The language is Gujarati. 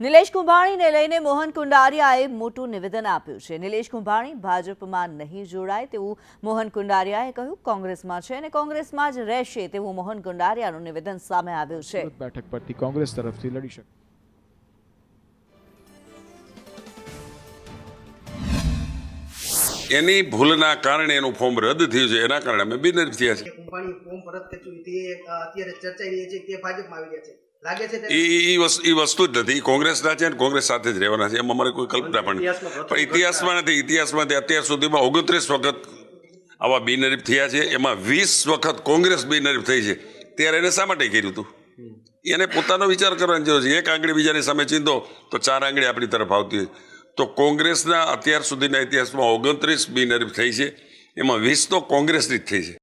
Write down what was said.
નિલેશ કુંભાણીને લઈને મોહન કુંડારિયાએ મોટું નિવેદન આપ્યું છે। નિલેશ કુંભાણી ભાજપમાં નહીં જોડાય તેવું મોહન કુંડારિયાએ કહ્યું। કોંગ્રેસમાં છે અને કોંગ્રેસમાં જ રહેશે તેવું મોહન કુંડારિયાનું નિવેદન સામે આવ્યું છે। બેઠક પરથી કોંગ્રેસ તરફથી લડી શકે। એની ભૂલના કારણે એનું ફોર્મ રદ થયું છે, એના કારણે અમે બિનહરીફ થયા છે। કુંભાણી ફોર્મ પરત ખેંચ્યું તે અત્યારે ચર્ચાઈ રહી છે કે ભાજપમાં આવી રહ્યા છે, લાગે છે એ વસ્તુ જ નથી। કોંગ્રેસના છે અને કોંગ્રેસ સાથે જ રહેવાના છે, એમાં અમારે કોઈ કલ્પના પણ પણ ઇતિહાસમાં નથી। ઇતિહાસમાં અત્યાર સુધીમાં 29 વખત આવા બિનહરીફ થયા છે, એમાં 20 વખત કોંગ્રેસ બિનહરીફ થઈ છે। ત્યારે એને શા માટે કર્યું હતું? એને પોતાનો વિચાર કરવાની જરૂર છે। એક આંગળી બીજાની સામે ચીંધો તો 4 આંગળી આપણી તરફ આવતી હોય। તો કોંગ્રેસના અત્યાર સુધીના ઇતિહાસમાં 29 બિનહરીફ થઈ છે, એમાં 20 તો કોંગ્રેસની જ થઈ છે।